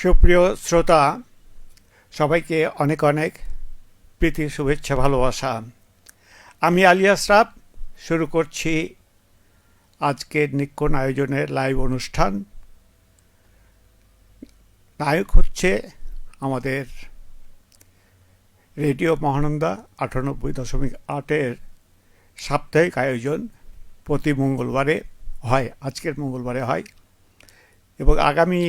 সুপ্রিয় শ্রোতা, সবাইকে অনেক অনেক প্রীতি, শুভেচ্ছা, ভালোবাসা। আমি আলী আশরাফ শুরু করছি আজকের নিক্ষণ আয়োজনের লাইভ অনুষ্ঠান। নায়ক হচ্ছে আমাদের রেডিও মহানন্দা 98.8-এর সাপ্তাহিক আয়োজন। প্রতি মঙ্গলবারে হয়, আজকের মঙ্গলবারে হয় এবং আগামী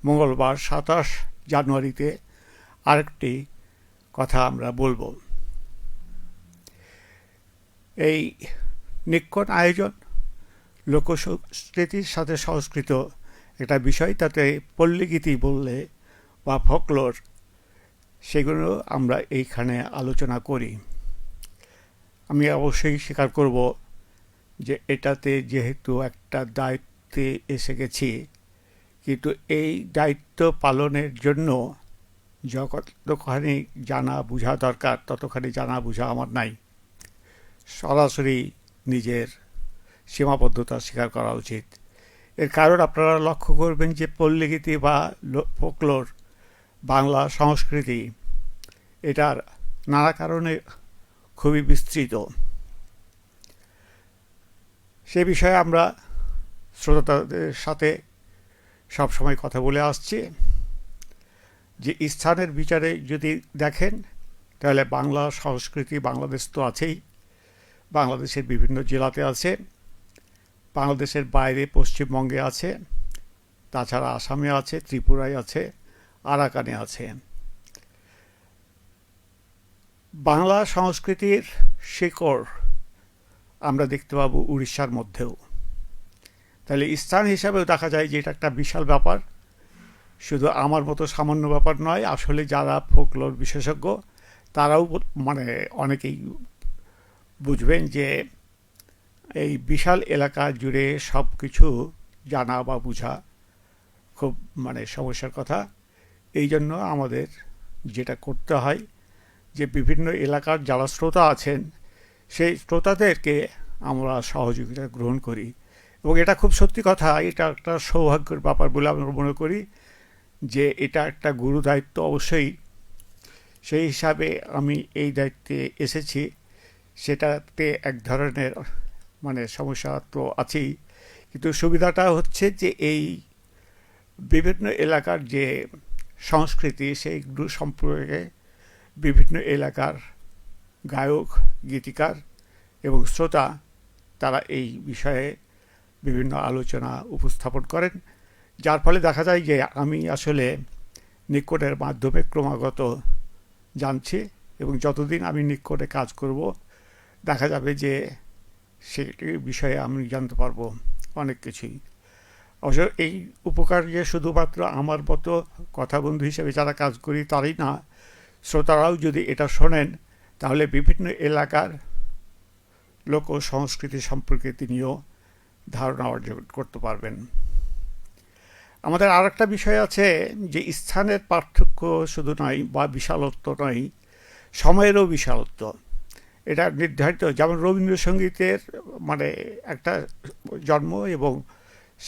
মঙ্গলবার 27 জানুয়ারিতে আরেকটি কথা আমরা বলবো। এই নিক্ষণ আয়োজন লোকসংস্কৃতির সাথে সংস্কৃত একটা বিষয়, তাতে পল্লীগীতি বললে বা ফকলোর, সেগুলো আমরা এইখানে আলোচনা করি। আমি অবশ্যই স্বীকার করব যে এটাতে যেহেতু একটা দায়িত্বে এসে গেছি, কিন্তু এই দায়িত্ব পালনের জন্য যতখানি জানা বোঝা দরকার ততখানি জানা বোঝা আমার নাই। সরাসরি নিজের সীমাবদ্ধতা স্বীকার করা উচিত। এর কারণ আপনারা লক্ষ্য করবেন যে পল্লীগীতি বা ফোকলোর, বাংলা সংস্কৃতি, এটার নানা কারণে খুবই বিস্তৃত। সে বিষয়ে আমরা শ্রোতাদের সাথে সবসময় কথা বলে আসছি যে স্থানের বিচারে যদি দেখেন তাহলে বাংলা সংস্কৃতি বাংলাদেশ তো আছেই, বাংলাদেশের বিভিন্ন জেলাতে আছে, বাংলাদেশের বাইরে পশ্চিমবঙ্গে আছে, তাছাড়া আসামে আছে, ত্রিপুরায় আছে, আরাকানে আছে। বাংলা সংস্কৃতির শিকড় আমরা দেখতে পাবো উড়িষ্যার মধ্যেও। তাহলে স্থান হিসাবেও দেখা যায় যে এটা একটা বিশাল ব্যাপার, শুধু আমার মতো সামান্য ব্যাপার নয়। আসলে যারা ফোকলোর বিশেষজ্ঞ তারাও অনেকেই বুঝবেন যে এই বিশাল এলাকা জুড়ে সব কিছু জানা বা বোঝা খুব সমস্যার কথা। এই জন্য আমাদের যেটা করতে হয় যে বিভিন্ন এলাকার যারা শ্রোতা আছেন সেই শ্রোতাদেরকে আমরা সহযোগিতা গ্রহণ করি, এবং এটা খুব সত্যি কথা, এটা একটা সৌভাগ্যের ব্যাপার বলে আমরা মনে করি যে এটা একটা গুরু দায়িত্ব। অবশ্যই সেই হিসাবে আমি এই দায়িত্বে এসেছি। সেটাতে এক ধরনের সমস্যা তো আছেই, কিন্তু সুবিধাটা হচ্ছে যে এই বিভিন্ন এলাকার যে সংস্কৃতি সেইগুলো সম্পর্কে বিভিন্ন এলাকার গায়ক, গীতিকার এবং শ্রোতা তারা এই বিষয়ে বিভিন্ন আলোচনা উপস্থাপন করেন, যার ফলে দেখা যায় যে আমি আসলে নিক্ষণের মাধ্যমে ক্রমাগত জানছি, এবং যতদিন আমি নিক্ষণে কাজ করব দেখা যাবে যে সেটির বিষয়ে আমি জানতে পারবো অনেক কিছুই। অবশ্য এই উপকার যে শুধুমাত্র আমার মতো কথা বন্ধু হিসেবে যারা কাজ করি তারই না, শ্রোতারাও যদি এটা শোনেন তাহলে বিভিন্ন এলাকার লোক সংস্কৃতি সম্পর্কে তিনিও ধারণা অর্জন করতে পারবেন। আমাদের আর একটা বিষয় আছে যে স্থানের পার্থক্য শুধু নয় বা বিশালত্ব নয়, সময়েরও বিশালত্ব। এটা নির্ধারিত, যেমন রবীন্দ্রসঙ্গীতের একটা জন্ম এবং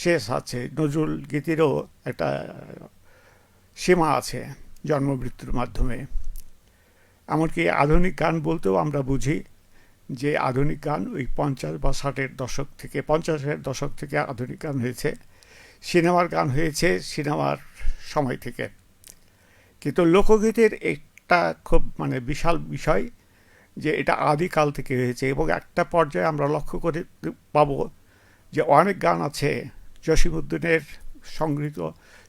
শেষ আছে, নজরুল গীতিরও একটা সীমা আছে জন্ম মৃত্যুর মাধ্যমে। এমনকি আধুনিক গান বলতেও আমরা বুঝি যে আধুনিক গান ওই 50 বা 60-এর দশক থেকে, 50-এর দশক থেকে আধুনিক গান হয়েছে, সিনেমার গান হয়েছে সিনেমার সময় থেকে। কিন্তু লোকগীতের একটা খুব বিশাল বিষয় যে এটা আদিকাল থেকে হয়েছে, এবং একটা পর্যায়ে আমরা লক্ষ্য করে পাবো যে অনেক গান আছে জসীমউদ্দিনের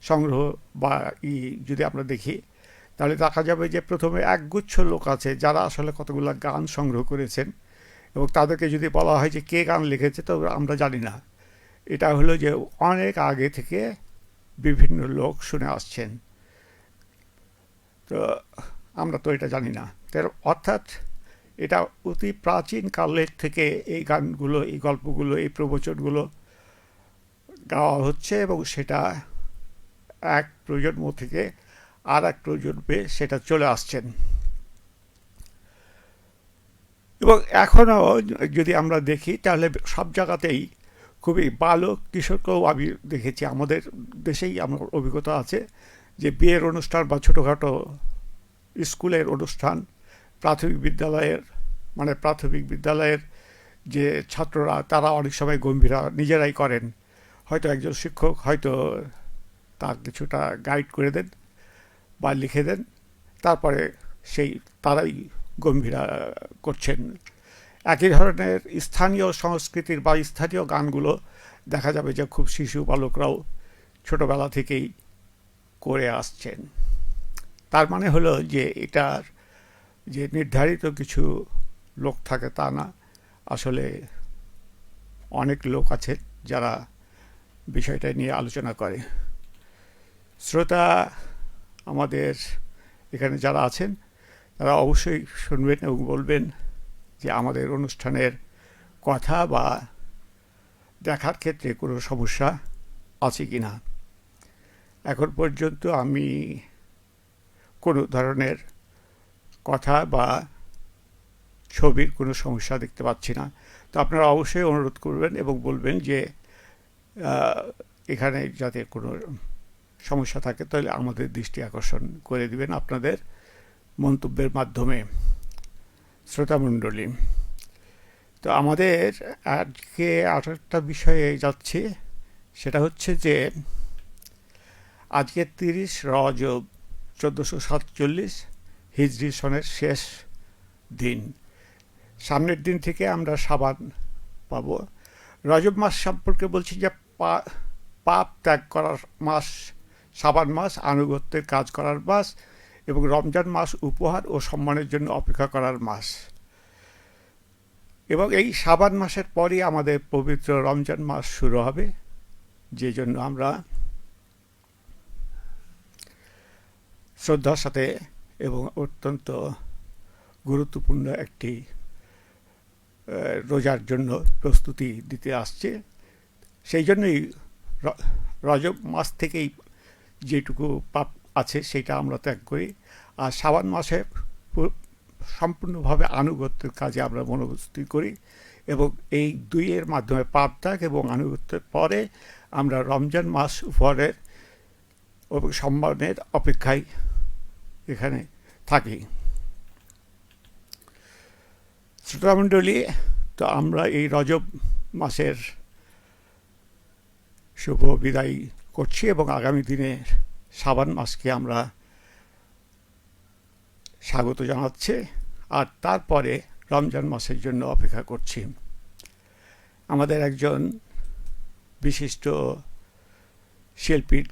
সংগ্রহ বা যদি আমরা দেখি তাহলে দেখা যাবে যে প্রথমে একগুচ্ছ লোক আছে যারা আসলে কতগুলো গান সংগ্রহ করেছেন, এবং তাদেরকে যদি বলা হয় যে কে গান লিখেছে তো আমরা জানি না। এটা হলো যে অনেক আগে থেকে বিভিন্ন লোক শুনে আসছেন, তো আমরা তো এটা জানি না। অর্থাৎ এটা অতি প্রাচীন কালের থেকে এই গানগুলো, এই গল্পগুলো, এই প্রবচনগুলো গাওয়া হচ্ছে, এবং সেটা এক প্রজন্ম থেকে আর এক প্রজন্মে সেটা চলে আসছেন। এবং এখনও যদি আমরা দেখি তাহলে সব জায়গাতেই খুবই বালক কিশোরকেও আমি দেখেছি, আমাদের দেশেই আমার অভিজ্ঞতা আছে যে বিয়ের অনুষ্ঠান বা ছোটোখাটো স্কুলের অনুষ্ঠান, প্রাথমিক বিদ্যালয়ের যে ছাত্ররা তারা অনেক সময় গম্ভীরা নিজেরাই করেন। হয়তো একজন শিক্ষক হয়তো তার কিছুটা গাইড করে দেন বা লিখে দেন, তারপরে তারাই গম্ভীরা করছেন। একই ধরনের স্থানীয় সংস্কৃতির বা স্থানীয় গানগুলো দেখা যাবে যে খুব শিশু বালকরাও ছোটবেলা থেকেই করে আসছেন। তার মানে হলো যে এটার যে নির্ধারিত কিছু লোক থাকে তা না, আসলে অনেক লোক আছে যারা বিষয়টা নিয়ে আলোচনা করে। শ্রোতা আমাদের এখানে যারা আছেন তারা অবশ্যই শুনবেন এবং বলবেন যে আমাদের অনুষ্ঠানের কথা বা দেখার ক্ষেত্রে কোনো সমস্যা আছে কি না। এখন পর্যন্ত আমি কোনো ধরনের কথা বা ছবির কোনো সমস্যা দেখতে পাচ্ছি না। তো আপনারা অবশ্যই অনুরোধ করবেন এবং বলবেন যে এখানে যাতে কোনো সমস্যা থাকে তাহলে আমাদের দৃষ্টি আকর্ষণ করে দিবেন আপনাদের মন্তব্যের মাধ্যমে। শ্রোতামণ্ডলী, তো আমাদের আজকে আরেকটা বিষয়ে যাচ্ছি, সেটা হচ্ছে যে আজকে 30 রজব 1447 হিজরি সনের শেষ দিন। সামনের দিন থেকে আমরা সাবান পাব। রজব মাস সম্পর্কে বলছি যে পাপ ত্যাগ করার মাস সাবান মাস, আনুগত্যের কাজ করার মাস, এবং রমজান মাস উপহার ও সম্মানের জন্য অপেক্ষা করার মাস। এবং এই সাবান মাসের পরই আমাদের পবিত্র রমজান মাস শুরু হবে, যে জন্য আমরা শ্রদ্ধার সাথে এবং অত্যন্ত গুরুত্বপূর্ণ একটি রোজার জন্য প্রস্তুতি দিতে আসছে। সেই জন্যই রজব মাস থেকেই যেটুকু পাপ আছে সেটা আমরা ত্যাগ করি, আর সাবান মাসে সম্পূর্ণভাবে আনুগত্যের কাজে আমরা মনোস্থির করি, এবং এই দুইয়ের মাধ্যমে পাপ ত্যাগ এবং আনুগত্যের পরে আমরা রমজান মাস উপহারের এবং সম্মানের অপেক্ষায় এখানে থাকি। শ্রোতামণ্ডলী, তো আমরা এই রজব মাসের শুভ বিদায় করছি এবং আগামী দিনের সাবান মাসকে আমরা স্বাগত জানাচ্ছি, আর তারপরে রমজান মাসের জন্য অপেক্ষা করছি। আমাদের একজন বিশিষ্ট শিল্পীর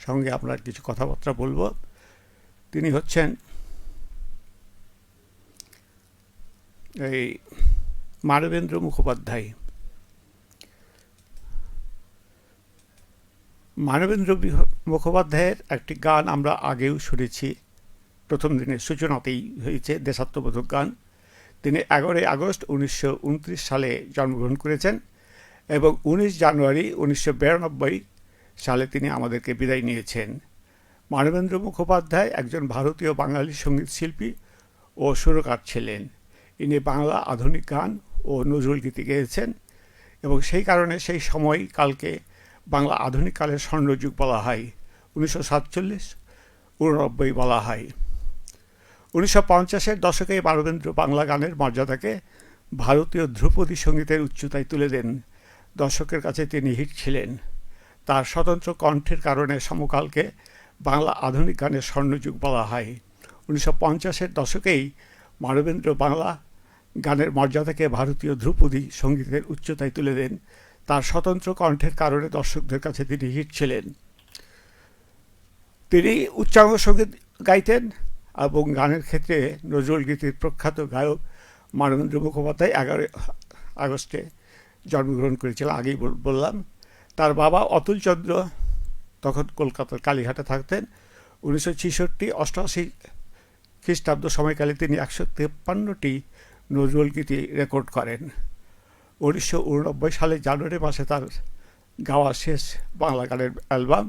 সঙ্গে আমরা কিছু কথাবার্তা বলবো। তিনি হচ্ছেন এই মানবেন্দ্র মুখোপাধ্যায়। মানবেন্দ্র মুখোপাধ্যায়ের একটি গান আমরা আগেও শুনেছি, প্রথম দিনের সূচনাতেই হয়েছে, দেশাত্মবোধক গান। তিনি 11 আগস্ট 1929 সালে জন্মগ্রহণ করেছেন এবং 19 জানুয়ারি 1992 সালে তিনি আমাদেরকে বিদায় নিয়েছেন। মানবেন্দ্র মুখোপাধ্যায় একজন ভারতীয় বাঙালি সঙ্গীত শিল্পী ও সুরকার ছিলেন। ইনি বাংলা আধুনিক গান ও নজরুল গীতি গেয়েছেন, এবং সেই কারণে সেই সময়কালকে বাংলা আধুনিক কালের স্বর্ণযুগ বলা হয়। 1947-89 বলা হয়। 1950-এর দশকে মানবেন্দ্র বাংলা গানের মর্যাদাকে ভারতীয় ধ্রুপদী সঙ্গীতের উচ্চতায় তুলে দেন। দর্শকের কাছে তিনি হিট ছিলেন। তার স্বতন্ত্র কণ্ঠের কারণে সমকালকে বাংলা আধুনিক গানের স্বর্ণযুগ বলা হয়। 1950-এর দশকেই মানবেন্দ্র বাংলা গানের মর্যাদাকে ভারতীয় ধ্রুপদী সঙ্গীতের উচ্চতায় তুলে দেন। তার স্বতন্ত্র কণ্ঠের কারণে দর্শকদের কাছে তিনি হিট ছিলেন। তিনি উচ্চাঙ্গ সঙ্গীত গাইতেন এবং গানের ক্ষেত্রে নজরুল গীতির প্রখ্যাত গায়ক মানবেন্দ্র মুখোপাধ্যায় 11 আগস্টে জন্মগ্রহণ করেছিলেন, আগেই বললাম। তার বাবা অতুলচন্দ্র তখন কলকাতার কালীঘাটে থাকতেন। 1966-88 খ্রিস্টাব্দ সময়কালে তিনি 153টি নজরুল গীতি রেকর্ড করেন। 1989 সালের জানুয়ারি মাসে তার গাওয়া শেষ বাংলা গানের অ্যালবাম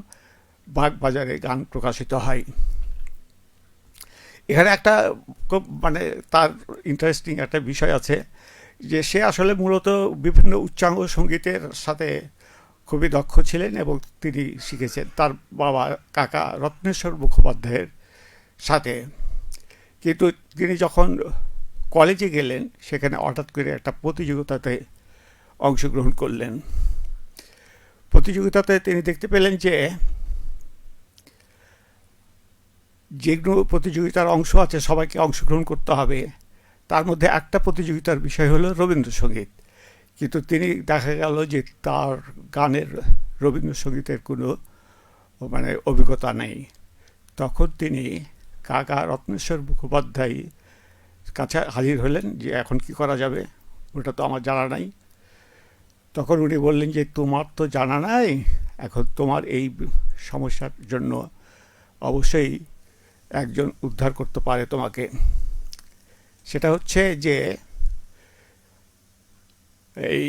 বাগবাজারে গান প্রকাশিত হয়। এখানে একটা খুব তার ইন্টারেস্টিং একটা বিষয় আছে, যে সে আসলে মূলত বিভিন্ন উচ্চাঙ্গ সঙ্গীতের সাথে খুবই দক্ষ ছিলেন এবং তিনি শিখেছেন তার বাবা কাকা রত্নেশ্বর মুখোপাধ্যায়ের সাথে। কিন্তু তিনি যখন কলেজে গেলেন সেখানে হঠাৎ করে একটা প্রতিযোগিতাতে অংশগ্রহণ করলেন। প্রতিযোগিতাতে তিনি দেখতে পেলেন যে যেগুলো প্রতিযোগিতার অংশ আছে সবাইকে অংশগ্রহণ করতে হবে, তার মধ্যে একটা প্রতিযোগিতার বিষয় হলো রবীন্দ্রসঙ্গীত। কিন্তু তিনি দেখা গেল যে তার গানের রবীন্দ্রসঙ্গীতের কোনো অভিজ্ঞতা নেই। তখন তিনি কাকা রত্নেশ্বর মুখোপাধ্যায় কাছে হাজির হলেন যে এখন কি করা যাবে, ওটা তো আমার জানা নাই। তখন উনি বললেন যে তোমার তো জানা নাই, এখন তোমার এই সমস্যার জন্য অবশ্যই একজন উদ্ধার করতে পারে তোমাকে। সেটা হচ্ছে যে এই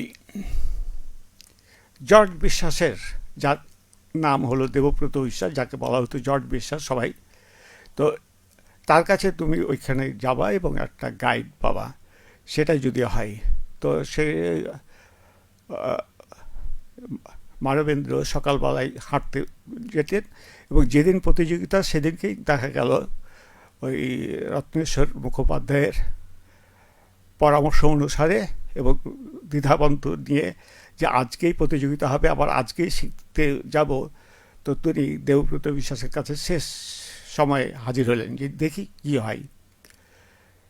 জর্জ বিশ্বাসের, যার নাম হলো দেবব্রত বিশ্বাস, যাকে বলা হতো জর্জ বিশ্বাস সবাই, তো তার কাছে তুমি ওইখানে যাবা এবং একটা গাইড পাবা, সেটা যদি হয়। তো সে মানবেন্দ্র সকালবেলায় হাঁটতে যেতেন এবং যেদিন প্রতিযোগিতা সেদিনকেই দেখা গেল ওই রত্নেশ্বর মুখোপাধ্যায়ের পরামর্শ অনুসারে এবং দ্বিধাবন্ত নিয়ে যে আজকেই প্রতিযোগিতা হবে, আবার আজকেই শিখতে যাব, তো তিনি দেবব্রত বিশ্বাসের কাছে শেষ সময়ে হাজির হলেন যে দেখি কী হয়।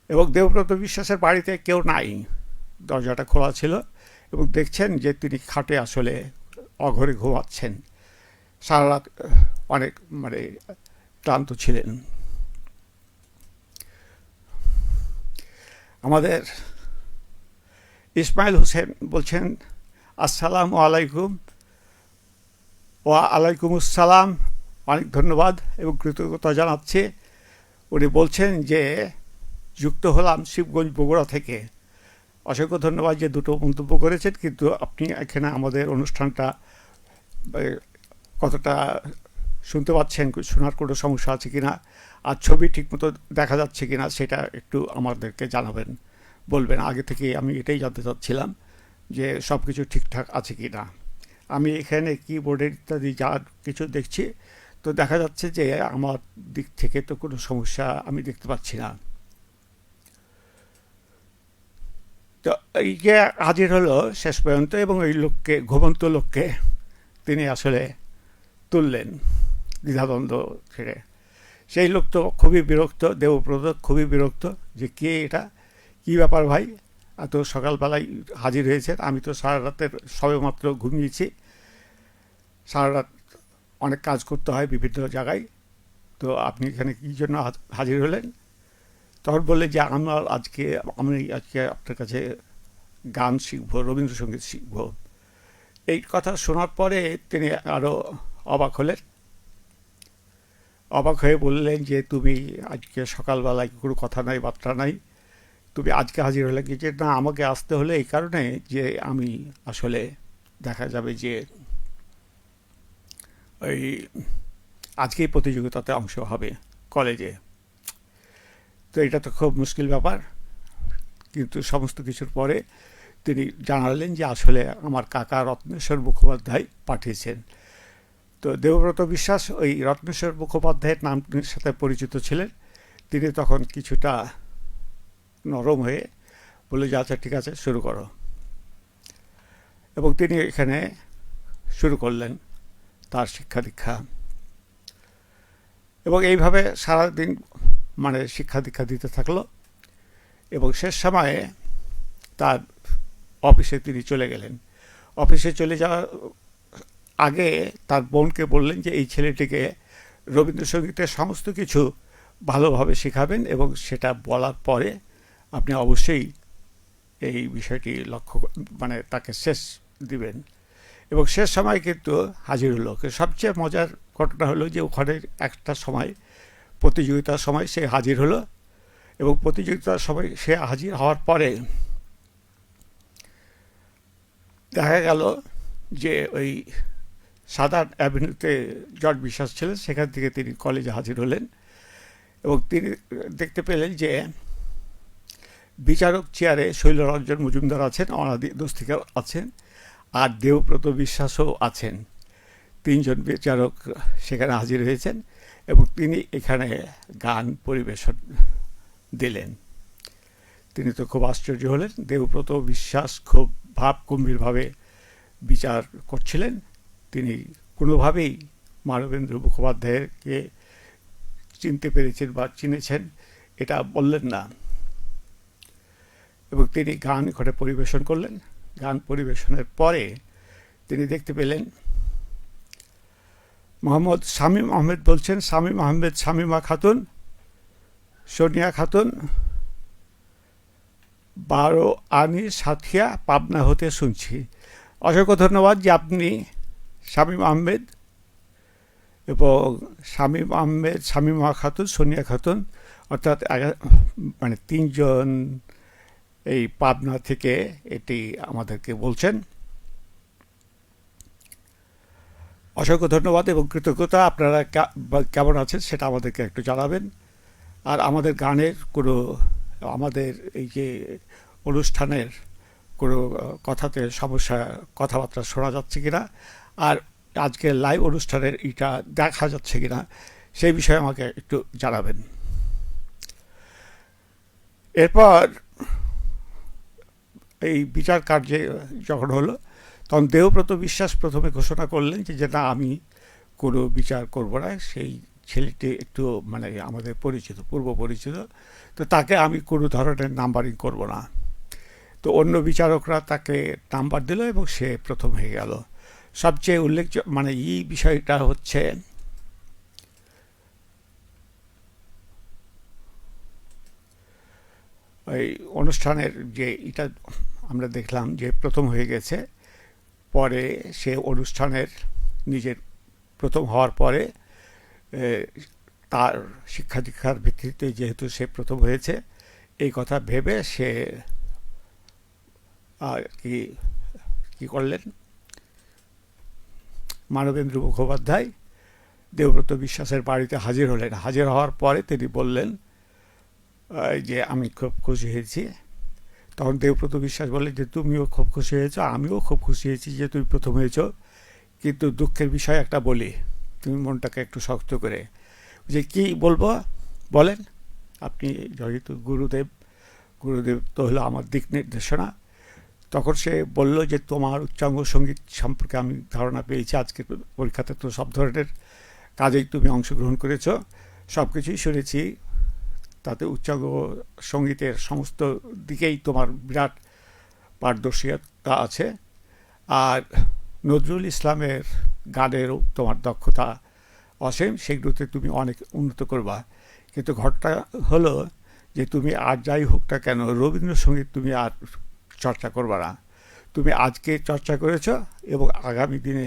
এবং দেবব্রত বিশ্বাসের বাড়িতে কেউ নাই, দরজাটা খোলা ছিল এবং দেখছেন যে তিনি খাটে আসলে অঘরে ঘুমাচ্ছেন, সারা রাত অনেক ক্লান্ত ছিলেন। আমাদের ইসমাইল হোসেন বলছেন, আসসালামু আলাইকুম। ওয়া আলাইকুম আসসালাম, অনেক ধন্যবাদ এবং কৃতজ্ঞতা জানাচ্ছি। উনি বলছেন যে যুক্ত হলাম শিবগঞ্জ বগুড়া থেকে। অসংখ্য ধন্যবাদ যে দুটো মন্তব্য করেছেন, কিন্তু আপনি এখানে আমাদের অনুষ্ঠানটা কতটা শুনতে পাচ্ছেন, শোনার কোনো সমস্যা আছে কিনা, আর ছবি ঠিকমতো দেখা যাচ্ছে কিনা সেটা একটু আমাদেরকে জানাবেন, বলবেন। আগে থেকে আমি এটাই জানতে চাচ্ছিলাম যে সব কিছু ঠিকঠাক আছে কি না। আমি এখানে কিবোর্ডের ইত্যাদি যা কিছু দেখছি, তো দেখা যাচ্ছে যে আমার দিক থেকে তো কোনো সমস্যা আমি দেখতে পাচ্ছি না। তো এই যে হাজির হলো শেষ পর্যন্ত এবং এই লোককে, ঘুমন্ত লোককে তিনি আসলে তুললেন দ্বিধাদ্বন্দ্ব ছেড়ে। সেই লোক তো খুবই বিরক্ত, দেবব্রত খুবই বিরক্ত যে কে এটা, কী ব্যাপার ভাই, এত সকালবেলায় হাজির হয়েছেন, আমি তো সারা রাতের সবেমাত্র ঘুমিয়েছি, সারা রাত অনেক কাজ করতে হয় বিভিন্ন জায়গায়, তো আপনি এখানে কী জন্য হাজির হলেন? তখন বললেন যে আমি আজকে আপনার কাছে গান শিখবো, রবীন্দ্রসঙ্গীত শিখবো। এই কথা শোনার পরে তিনি আরও অবাক হলেন। অবাক হয়ে বললেন যে তুমি আজকে সকালবেলায় কোনো কথা নাই, বার্তা নাই, তুমি আজকে হাজির হলে কি? যে না, আমাকে আসতে হলে এই কারণে যে আমি আসলে দেখা যাবে যে ওই আজকেই প্রতিযোগিতাতে অংশ হবে কলেজে। তো এটা তো খুব মুশকিল ব্যাপার। কিন্তু সমস্ত কিছুর পরে তিনি জানালেন যে আসলে আমার কাকা রত্নেশ্বর মুখোপাধ্যায় পাঠিয়েছেন। তো দেবব্রত বিশ্বাস ওই রত্নেশ্বর মুখোপাধ্যায়ের নামের সাথে পরিচিত ছিলেন। তিনি তখন কিছুটা নরম হয়ে বলল যে আচ্ছা ঠিক আছে, শুরু করো। এবং তিনি এখানে শুরু করলেন তার শিক্ষা দীক্ষা, এবং এইভাবে সারাদিন শিক্ষা দীক্ষা দিতে থাকলো। এবং শেষ সময়ে তার অফিসে তিনি চলে গেলেন। অফিসে চলে যাওয়ার আগে তার বোনকে বললেন যে এই ছেলেটিকে রবীন্দ্রসঙ্গীতের সমস্ত কিছু ভালোভাবে শেখাবেন এবং সেটা বলার পরে আপনি অবশ্যই এই বিষয়টি লক্ষ্য তাকে শেষ দিবেন। এবং শেষ সময় কিন্তু হাজির হলো। সবচেয়ে মজার ঘটনা হলো যে ওখানে একটা সময় প্রতিযোগিতার সময় সে হাজির হলো, এবং প্রতিযোগিতার সময় সে হাজির হওয়ার পরে দেখা গেল যে ওই সাদার্ন অ্যাভিনিউতে জর্জ বিশ্বাস ছিলেন, সেখান থেকে তিনি কলেজে হাজির হলেন এবং তিনি দেখতে পেলেন যে বিচারক চেয়ারে শৈলরঞ্জন মজুমদার আছেন, অনাদি দস্তিকার আছেন, আর দেবব্রত বিশ্বাসও আছেন। তিনজন বিচারক সেখানে হাজির হয়েছেন এবং তিনি এখানে গান পরিবেশন দিলেন। তিনি তো খুব আশ্চর্য হলেন। দেবব্রত বিশ্বাস খুব ভাবগম্ভীরভাবে বিচার করছিলেন। তিনি কোনোভাবেই মানবেন্দ্র মুখোপাধ্যায়কে চিনতে পেরেছেন বা চিনেছেন এটা বললেন না, এবং তিনি গান ঘরে পরিবেশন করলেন। গান পরিবেশনের পরে তিনি দেখতে পেলেন মোহাম্মদ শামীম আহমেদ বলছেন, শামীম আহমেদ, শামীমা খাতুন, সোনিয়া খাতুন, 12 আনি সাথিয়া, পাবনা হতে শুনছি। অসংখ্য ধন্যবাদ যে আপনি শামীম আহমেদ এবং শামীম আহমেদ, শামীমা খাতুন, সোনিয়া খাতুন, অর্থাৎ মানে তিনজন এই পাবনা থেকে এটি আমাদেরকে বলছেন। অসংখ্য ধন্যবাদ এবং কৃতজ্ঞতা। আপনারা কেমন আছেন সেটা আমাদেরকে একটু জানাবেন। আর আমাদের গানের কোনো, আমাদের এই যে অনুষ্ঠানের কোনো কথাতে সমস্যা, কথাবার্তা শোনা যাচ্ছে কিনা, আর আজকের লাইভ অনুষ্ঠানের এটা দেখা যাচ্ছে কিনা সেই বিষয়ে আমাকে একটু জানাবেন। এরপর এই বিচার কার্যে যখন হলো, তখন দেবব্রত বিশ্বাস প্রথমে ঘোষণা করলেন যে না, আমি কোনো বিচার করব না। সেই ছেলেটি একটু মানে আমাদের পরিচিত, পূর্ব পরিচিত, তো তাকে আমি কোনো ধরনের নাম্বারিং করব না। তো অন্য বিচারকরা তাকে নাম্বার দিল এবং সে প্রথম হয়ে গেল। সবচেয়ে উল্লেখযোগ্য মানে এই বিষয়টা হচ্ছে ওই অনুষ্ঠানের যে এটা আমরা দেখলাম যে প্রথম হয়ে গেছে, পরে সে অনুষ্ঠানের নিজের প্রথম হওয়ার পরে তার শিক্ষা দীক্ষার ভিত্তিতে যেহেতু সে প্রথম হয়েছে, এই কথা ভেবে সে কি করলেন, মানবেন্দ্র মুখোপাধ্যায় দেবব্রত বিশ্বাসের বাড়িতে হাজির হলেন। হাজির হওয়ার পরে তিনি বললেন যে আমি খুব খুশি হয়েছি। তখন দেবব্রত বিশ্বাস বললেন যে তুমিও খুব খুশি হয়েছ, আমিও খুব খুশি হয়েছি যে তুমি প্রথম হয়েছ, কিন্তু দুঃখের বিষয় একটা বলি, তুমি মনটাকে একটু শক্ত করে। যে কি বলবো বলেন আপনি, যেহেতু গুরুদেব তো হলো আমার দিক নির্দেশনা। তখন সে বলল যে তোমার উচ্চাঙ্গ সঙ্গীত সম্পর্কে আমি ধারণা পেয়েছি, আজকের পরীক্ষাতে তো সব ধরনের কাজেই তুমি অংশগ্রহণ করেছ, সব কিছুই শুনেছি, তাতে উচ্চাঙ্গ সঙ্গীতের সমস্ত দিকেই তোমার বিরাট পারদর্শিতা আছে, আর নজরুল ইসলামের গানেরও তোমার দক্ষতা অসীম, সেগুলোতে তুমি অনেক উন্নত করবা। কিন্তু ঘটনা হলো যে তুমি আর যাই হোক না কেন রবীন্দ্রসঙ্গীত তুমি আর চর্চা করবা না। তুমি আজকে চর্চা করেছ এবং আগামী দিনে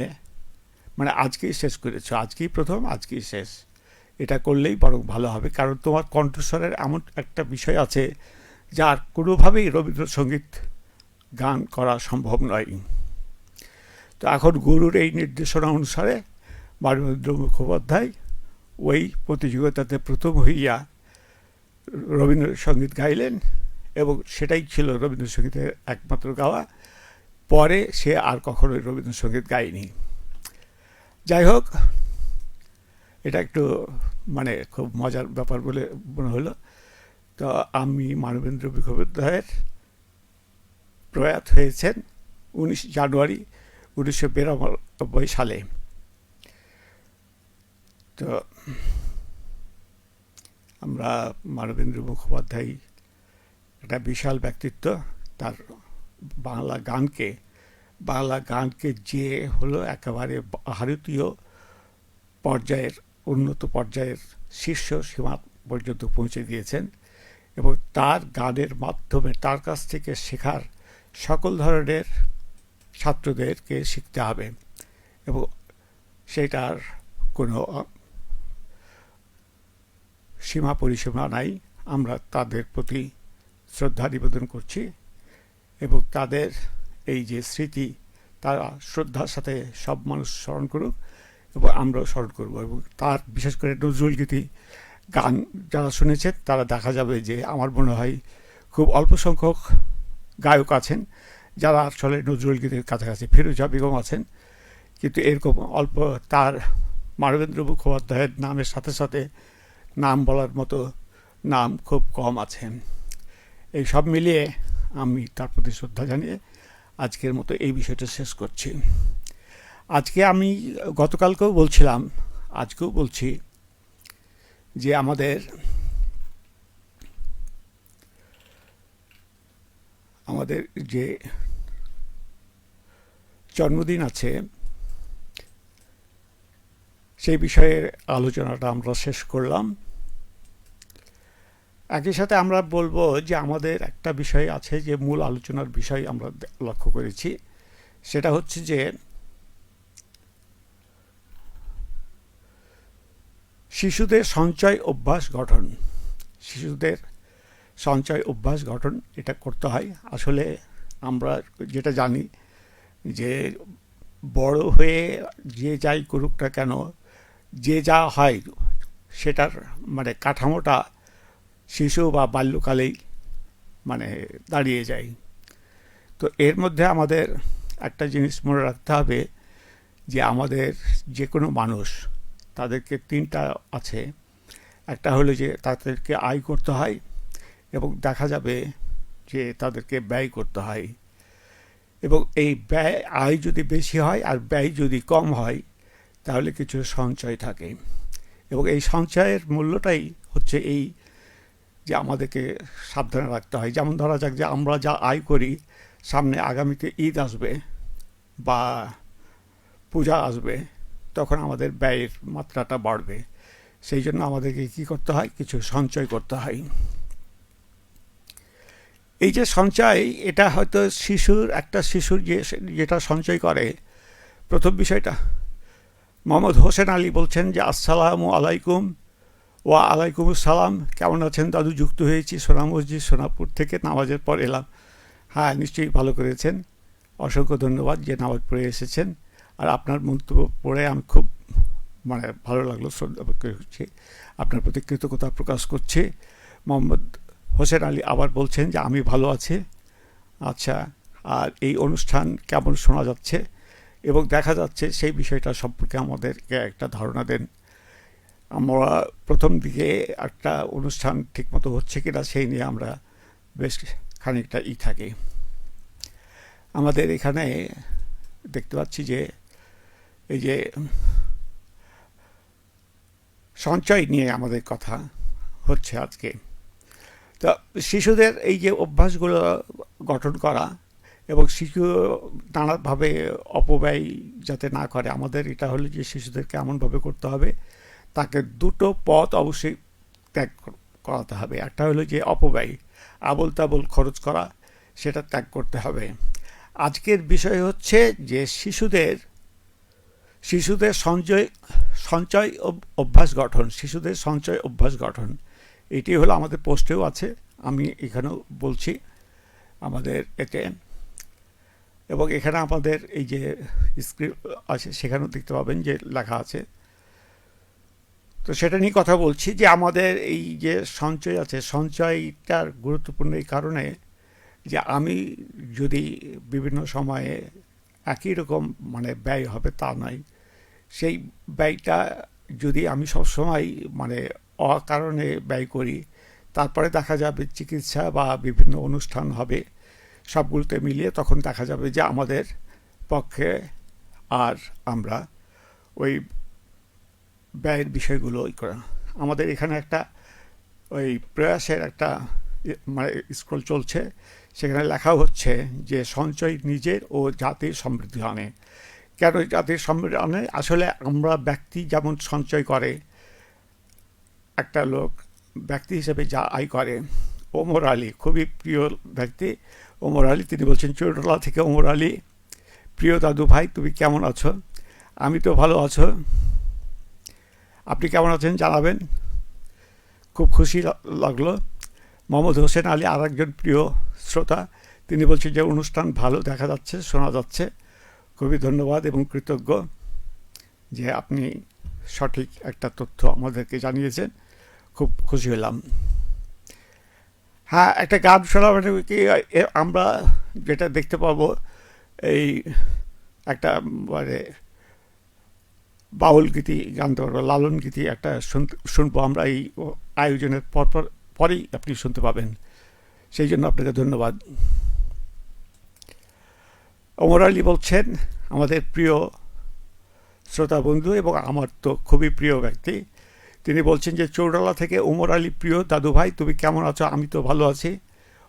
মানে আজকেই শেষ করেছ, আজকেই প্রথম, আজকেই শেষ। এটা করলেই বরং ভালো হবে, কারণ তোমার কণ্ঠস্বরের এমন একটা বিষয় আছে যার কোনোভাবেই রবীন্দ্রসঙ্গীত গান করা সম্ভব নয়। তো এখন গুরুর এই নির্দেশনা অনুসারে মানবেন্দ্র মুখোপাধ্যায় ওই প্রতিযোগিতাতে প্রথম হইয়া রবীন্দ্রসঙ্গীত গাইলেন এবং সেটাই ছিল রবীন্দ্রসঙ্গীতের একমাত্র গাওয়া। পরে সে আর কখনোই রবীন্দ্রসঙ্গীত গায়নি। যাই হোক, এটা একটু মানে খুব মজার ব্যাপার বলে মনে হলো। তো আমি মানবেন্দ্র মুখোপাধ্যায়ের প্রয়াত হয়েছেন 19 জানুয়ারি 1992 সালে। তো আমরা মানবেন্দ্র মুখোপাধ্যায় একটা বিশাল ব্যক্তিত্ব, তার বাংলা গানকে যে হলো একেবারে ভারতীয় পর্যায়ের, উন্নত পর্যায়ের শীর্ষ সীমা পর্যন্ত পৌঁছে দিয়েছেন, এবং তার গানের মাধ্যমে তার কাছ থেকে শেখার সকল ধরনের ছাত্রদেরকে শিখতে হবে, এবং সেটার কোনো সীমা পরিসীমা নাই। আমরা তাদের প্রতি শ্রদ্ধা নিবেদন করছি এবং তাদের এই যে স্মৃতি, তারা শ্রদ্ধার সাথে সব মানুষ স্মরণ করুক এবং আমরাও স্মরণ করব। এবং তার বিশেষ করে নজরুল গীতি গান যারা শুনেছেন তারা দেখা যাবে যে আমার মনে হয় খুব অল্প সংখ্যক গায়ক আছেন যারা আসলে নজরুল গীতির কাছাকাছি। ফিরোজা বেগম আছেন, কিন্তু এরকম অল্প তার মানবেন্দ্র মুখোপাধ্যায়ের নামের সাথে সাথে নাম বলার মতো নাম খুব কম আছে। এই সব মিলিয়ে আমি তার প্রতি শ্রদ্ধা জানিয়ে আজকের মতো এই বিষয়টা শেষ করছি। আজকে আমি গতকালকেও বলছিলাম, আজকেও বলছি যে আমাদের যে জন্মদিন আছে সেই বিষয়ে আলোচনাটা আমরা শেষ করলাম। একই সাথে আমরা বলবো যে আমাদের একটা বিষয় আছে, যে মূল আলোচনার বিষয় আমরা লক্ষ্য করেছি, সেটা হচ্ছে যে শিশুদের সঞ্চয় অভ্যাস গঠন। শিশুদের সঞ্চয় অভ্যাস গঠন এটা করতে হয়। আসলে আমরা যেটা জানি যে বড় হয়ে যে যাই করুক না কেন, যে যা হয় সেটার মানে কাঠামোটা শিশু বা বাল্যকালেই মানে দাঁড়িয়ে যায়। তো এর মধ্যে আমাদের একটা জিনিস মনে রাখতে হবে যে আমাদের যে কোনো মানুষ, তাদেরকে তিনটা আছে। একটা হলো যে তাদেরকে আয় করতে হয়, এবং দেখা যাবে যে তাদেরকে ব্যয় করতে হয়। এবং এই ব্যয়, আয় যদি বেশি হয় আর ব্যয় যদি কম হয়, তাহলে কিছু সঞ্চয় থাকে। এবং এই সঞ্চয়ের মূল্যটাই হচ্ছে এই যে আমাদেরকে সাবধানে রাখতে হয়। যেমন ধরা যাক যে আমরা যা আয় করি, সামনে আগামীতে ঈদ আসবে বা পূজা আসবে, তখন আমাদের ব্যয়ের মাত্রাটা বাড়বে। সেই জন্য আমাদেরকে কী করতে হয়, কিছু সঞ্চয় করতে হয়। এই যে সঞ্চয়, এটা হয়তো একটা শিশুর যেটা সঞ্চয় করে, প্রথম বিষয়টা মোহাম্মদ হোসেন আলী বলছেন যে আসসালামু আলাইকুম। ওয়া আলাইকুম আসসালাম, কেমন আছেন দাদু? যুক্ত হয়েছি সোনা মসজিদ সোনাপুর থেকে, নামাজের পর এলাম। হ্যাঁ, নিশ্চয়ই ভালো করেছেন, অসংখ্য ধন্যবাদ যে নামাজ পড়ে এসেছেন। আর আপনার মন্তব্য পড়ে আমি খুব মানে ভালো লাগলো, শ্রদ্ধা করছি, আপনার প্রতি কৃতজ্ঞতা প্রকাশ করছি। মোহাম্মদ হোসেন আলী আবার বলছেন যে আমি ভালো আছি। আচ্ছা, আর এই অনুষ্ঠান কেমন শোনা যাচ্ছে এবং দেখা যাচ্ছে, সেই বিষয়টা সম্পর্কে আমাদেরকে একটা ধারণা দেন। আমরা প্রথম দিকে একটা অনুষ্ঠান ঠিকমতো হচ্ছে কিনা সেই নিয়ে আমরা বেশ খানিকটা থাকি। আমাদের এখানে দেখতে পাচ্ছি যে এই যে সঞ্চয় নিয়ে আমাদের কথা হচ্ছে আজকে। তো শিশুদের এই যে অভ্যাসগুলো গঠন করা এবং শিশু নানাভাবে অপব্যয় যাতে না করে, আমাদের এটা হলো যে শিশুদেরকে এমনভাবে করতে হবে, তাকে দুটো পথ অবশ্যই ত্যাগ করাতে হবে। একটা হলো যে অপব্যয়, আবোল তাবোল খরচ করা, সেটা ত্যাগ করতে হবে। আজকের বিষয় হচ্ছে যে শিশুদের সঞ্চয় অভ্যাস গঠন। শিশুদের সঞ্চয় অভ্যাস গঠন, এটি হলো আমাদের পোস্টেও আছে, আমি এখানেও বলছি আমাদের এতে। এবং এখানে আমাদের এই যে স্ক্রিপ্ট আছে সেখানেও দেখতে পাবেন যে লেখা আছে। তো সেটা নিয়ে কথা বলছি যে আমাদের এই যে সঞ্চয় আছে, সঞ্চয়টার গুরুত্বপূর্ণ এই কারণে যে আমি যদি বিভিন্ন সময়ে একই রকম মানে ব্যয় হবে তা নয়, সেই ব্যয়টা যদি আমি সবসময় মানে অকারণে ব্যয় করি, তারপরে দেখা যাবে চিকিৎসা বা বিভিন্ন অনুষ্ঠান হবে, সবগুলোতে মিলিয়ে তখন দেখা যাবে যে আমাদের পক্ষে আর আমরা ওই ব্যয়ের বিষয়গুলো করা। আমাদের এখানে একটা ওই প্রয়াসের একটা মানে স্ক্রল চলছে, সেখানে লেখা হচ্ছে যে সঞ্চয় নিজের ও জাতির সমৃদ্ধি আনে। কেন জাতির সমৃদ্ধি আনে? আসলে আমরা ব্যক্তি যেমন সঞ্চয় করে, একটা লোক ব্যক্তি হিসেবে যা আয় করে, ওমর আলী খুবই প্রিয় ব্যক্তি, ওমর আলী, তিনি বলছেন চৌটোলা থেকে, ওমর আলী, প্রিয় দাদু ভাই তুমি কেমন আছো? আমি তো ভালো আছো, আপনি কেমন আছেন জানাবেন, খুব খুশি লাগলো। মোহাম্মদ হোসেন আলী আর একজন প্রিয় শ্রোতা, তিনি বলছেন যে অনুষ্ঠান ভালো দেখা যাচ্ছে, শোনা যাচ্ছে, খুবই ধন্যবাদ এবং কৃতজ্ঞ যে আপনি সঠিক একটা তথ্য আমাদেরকে জানিয়েছেন, খুব খুশি হলাম। হ্যাঁ, একটা গান শোনা মানে কি আমরা যেটা দেখতে পাবো এই একটা মানে বাউল গীতি গানতে পারবো, লালন গীতি একটা শুনবো আমরা এই আয়োজনের পরপর পরেই আপনি শুনতে পাবেন। সেই জন্য আপনাকে ধন্যবাদ। ওমর আলী বলছেন, আমাদের প্রিয় শ্রোতা বন্ধু এবং আমার তো খুবই প্রিয় ব্যক্তি। তিনি বলছেন যে চৌডালা থেকে ওমর আলী, প্রিয় দাদু ভাই তুমি কেমন আছো? আমি তো ভালো আছি,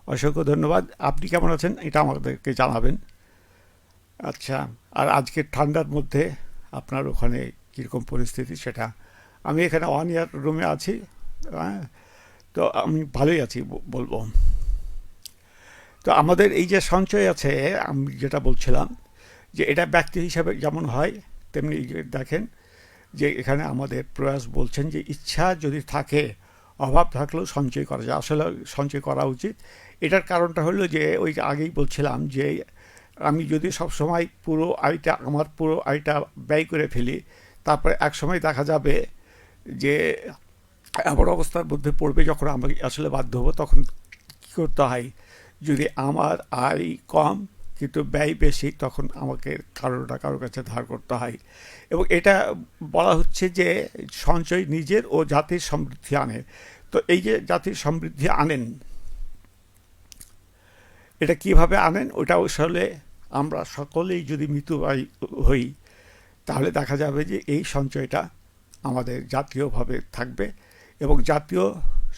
অসংখ্য ধন্যবাদ। আপনি কেমন আছেন এটা আমাদেরকে জানাবেন। আচ্ছা, আর আজকের ঠান্ডার মধ্যে আপনার ওখানে কীরকম পরিস্থিতি সেটা। আমি এখানে ওয়ান ইয়ার রুমে আছি, হ্যাঁ, তো আমি ভালোই আছি বলবো। তো আমাদের এই যে সঞ্চয় আছে, আমি যেটা বলছিলাম যে এটা ব্যক্তি হিসাবে যেমন হয় তেমনি দেখেন যে এখানে আমাদের প্রয়াস বলছেন যে ইচ্ছা যদি থাকে, অভাব থাকলেও সঞ্চয় করা যায়, আসলে সঞ্চয় করা উচিত। এটার কারণটা হলো যে ওই আগেই বলছিলাম যে আমি যদি সব সময় আমার পুরো আয়টা ব্যয় করে ফেলি, তারপরে এক সময় দেখা যাবে যে এমন অবস্থার মধ্যে পড়বে যখন আমাকে আসলে বাধ্য হবো, তখন কী করতে হয়, যদি আমার আয় কম কিন্তু ব্যয় বেশি, তখন আমাকে কারো না কারোর কাছে ধার করতে হয়। এবং এটা বলা হচ্ছে যে সঞ্চয় নিজের ও জাতির সমৃদ্ধি আনে। তো এই যে জাতির সমৃদ্ধি আনেন, এটা কিভাবে আনেন ওটা আসলে আমরা সকলেই যদি মিতব্যয়ী হই, তাহলে দেখা যাবে যে এই সঞ্চয়টা আমাদের জাতীয়ভাবে থাকবে এবং জাতীয়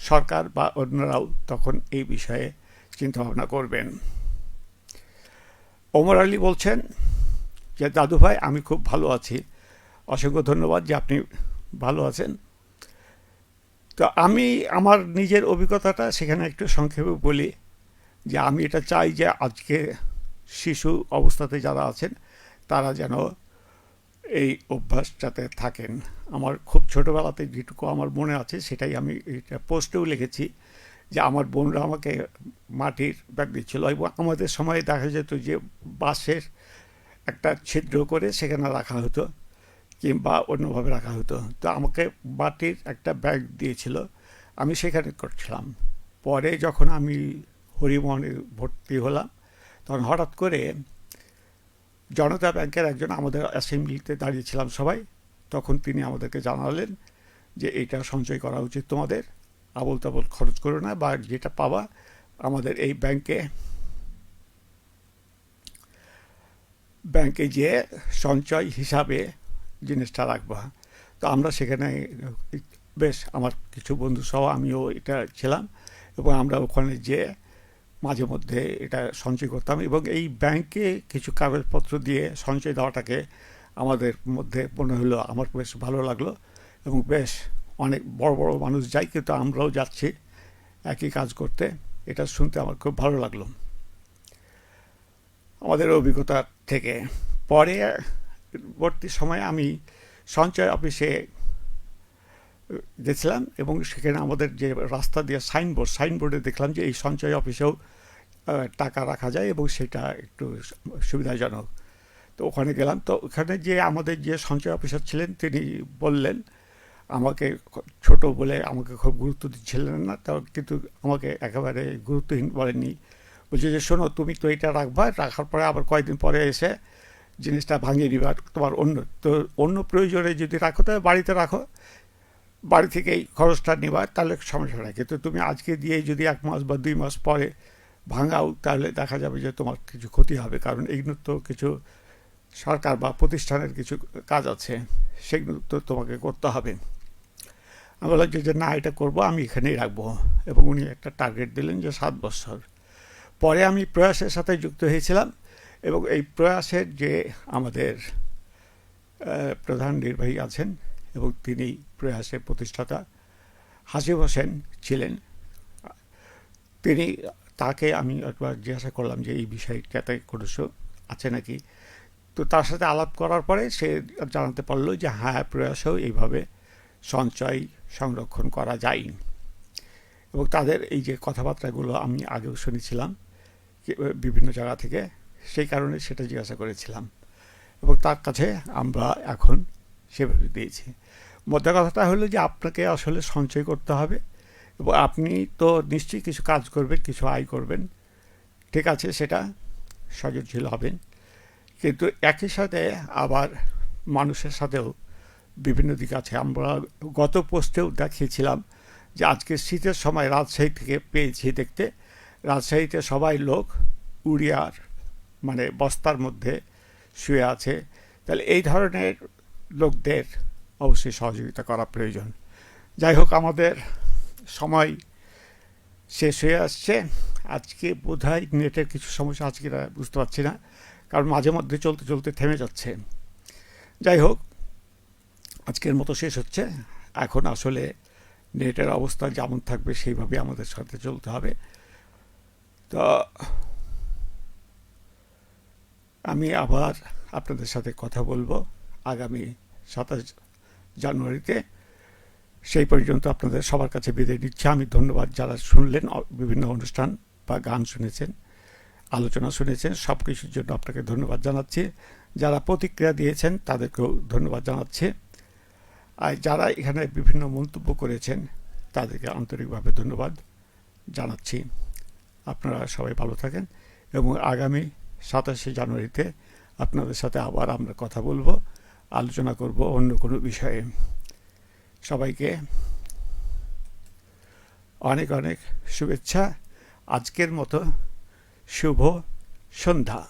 সরকার বা অন্যরাও তখন এই বিষয়ে চিন্তাভাবনা করবেন। ওমর আলী বলছেন যে দাদু ভাই আমি খুব ভালো আছি, অসংখ্য ধন্যবাদ যে আপনি ভালো আছেন। তো আমি আমার নিজের অভিজ্ঞতাটা সেখানে একটু সংক্ষেপে বলি যে আমি এটা চাই যে আজকে শিশু অবস্থাতে যারা আছেন তারা যেন এই অভ্যাসটাতে থাকেন। আমার খুব ছোটোবেলাতে যেটুকু আমার মনে আছে সেটাই আমি এটা পোস্টেও লিখেছি যে আমার বোনরা আমাকে মাটির ব্যাগ দিচ্ছিল এবং আমাদের সময় দেখা যেত যে বাঁশের একটা ছিদ্র করে সেখানে রাখা হতো কিংবা অন্যভাবে রাখা হতো। তো আমাকে মাটির একটা ব্যাগ দিয়েছিল, আমি সেখানে করছিলাম। পরে যখন আমি হরিমোহনে ভর্তি হলাম, তখন হঠাৎ করে জনতা ব্যাংকের একজন, আমাদের অ্যাসেম্বলিতে দাঁড়িয়েছিলাম সবাই, তখন তিনি আমাদেরকে জানালেন যে এটা সঞ্চয় করা উচিত তোমাদের, আবল তাবল খরচ করো না, বা যেটা পাবা আমাদের এই ব্যাংকে যেয়ে সঞ্চয় হিসাবে জিনিসটা রাখবা। তো আমরা সেখানে বেশ আমার কিছু বন্ধু সহ আমিও এটা ছিলাম এবং আমরা ওখানে যেয়ে মাঝে মধ্যে এটা সঞ্চয় করতাম এবং এই ব্যাংকে কিছু কাগজপত্র দিয়ে সঞ্চয় দেওয়াটাকে আমাদের মধ্যে মনে হলো, আমার বেশ ভালো লাগলো। এবং বেশ অনেক বড় বড় মানুষ যায় কিন্তু আমরাও যাচ্ছি একই কাজ করতে, এটা শুনতে আমার খুব ভালো লাগলো আমাদের অভিজ্ঞতা থেকে। পরে পরবর্তী সময়ে আমি সঞ্চয় অফিসে গেছিলাম এবং সেখানে আমাদের যে রাস্তা দিয়ে সাইনবোর্ডে দেখলাম যে এই সঞ্চয় অফিসেও টাকা রাখা যায় এবং সেটা একটু সুবিধাজনক। তো ওখানে গেলাম, তো ওখানে যে আমাদের যে সঞ্চয় অফিসার ছিলেন তিনি বললেন, আমাকে ছোট বলে আমাকে খুব গুরুত্ব দিচ্ছিলেন না, তাও কিন্তু আমাকে একেবারে গুরুত্বহীন বলেননি। বলছে যে শোনো, তুমি তো এটা রাখবা, রাখার পরে আবার কয়েকদিন পরে এসে জিনিসটা ভাঙিয়ে নিবা, তোমার অন্য প্রয়োজনে যদি রাখো তাহলে বাড়িতে রাখো, বাড়ি থেকেই খরচটা নেবা, তাহলে সমস্যা নেই। কিন্তু তুমি আজকে দিয়ে যদি 1 মাস বা 2 মাস পরে ভাঙাও, তাহলে দেখা যাবে যে তোমার কিছু ক্ষতি হবে, কারণ এইগুলো তো কিছু সরকার বা প্রতিষ্ঠানের কিছু কাজ আছে, সেগুলো তো তোমাকে করতে হবে। আমি বললাম যে না, এটা করবো, আমি এখানেই রাখবো। এবং উনি একটা টার্গেট দিলেন যে 7 বছর। পরে আমি প্রয়াসের সাথে যুক্ত হয়েছিলাম এবং এই প্রয়াসের যে আমাদের প্রধান নির্বাহী আছেন এবং তিনি প্রয়াসের প্রতিষ্ঠাতা হাসিব হোসেন ছিলেন, তাকে আমি একবার জিজ্ঞাসা করলাম যে এই বিষয়টাতে কোনো আছে নাকি। তো তার সাথে আলাপ করার পরে সে জানাতে পারলো যে হ্যাঁ, প্রয়াসেও এইভাবে সঞ্চয় সংরক্ষণ করা যায়। এবং তাদের এই যে কথাবার্তাগুলো আমি আগেও শুনেছিলাম বিভিন্ন জায়গা থেকে, সেই কারণে সেটা জিজ্ঞাসা করেছিলাম এবং তার কাছে আমরা এখন সেভাবে দিয়েছি। মোদ্দা কথাটা হলো যে আপনাকে আসলে সঞ্চয় করতে হবে এবং আপনি তো নিশ্চয়ই কিছু কাজ করবেন, কিছু আয় করবেন, ঠিক আছে, সেটা সৃজনশীল হবেন, কিন্তু একই সাথে আবার মানুষের সাথেও বিভিন্ন দিক আছে। আমরা গত পোস্টেও দেখিয়েছিলাম যে আজকে শীতের সময় রাজশাহী থেকে পেয়েছি দেখতে, রাজশাহীতে সবাই লোক উড়িয়ার মানে বস্তার মধ্যে শুয়ে আছে। তাহলে এই ধরনের লোকদের অবশ্যই সহযোগিতা করা প্রয়োজন। যাই হোক, আমাদের সময় শেষ হয়ে আসছে। আজকে বোধহয় নেটের কিছু সমস্যা আছে কিনা বুঝতে পারছি না, কারণ মাঝে মধ্যে চলতে চলতে থেমে যাচ্ছে। যাই হোক, আজকের মতো শেষ হচ্ছে। এখন আসলে নেটের অবস্থা যেমন থাকবে সেইভাবে আমাদের সাথে চলতে হবে। তো আমি আবার আপনাদের সাথে কথা বলবো আগামী 27 জানুয়ারিতে। সেই পর্যন্ত আপনাদের সবার কাছে বিদায় নিচ্ছি আমি। ধন্যবাদ যারা শুনলেন, বিভিন্ন অনুষ্ঠান বা গান শুনেছেন, আলোচনা শুনেছেন, সব কিছুর জন্য আপনাকে ধন্যবাদ জানাচ্ছি। যারা প্রতিক্রিয়া দিয়েছেন তাদেরকেও ধন্যবাদ জানাচ্ছি। আর যারা এখানে বিভিন্ন মন্তব্য করেছেন তাদেরকে আন্তরিকভাবে ধন্যবাদ জানাচ্ছি। আপনারা সবাই ভালো থাকেন এবং আগামী 27 জানুয়ারিতে আপনাদের সাথে আবার আমরা কথা বলবো, আলোচনা করব অন্য কোনো বিষয়ে। সবাইকে অনেক অনেক শুভেচ্ছা। আজকের মতো শুভ সন্ধ্যা।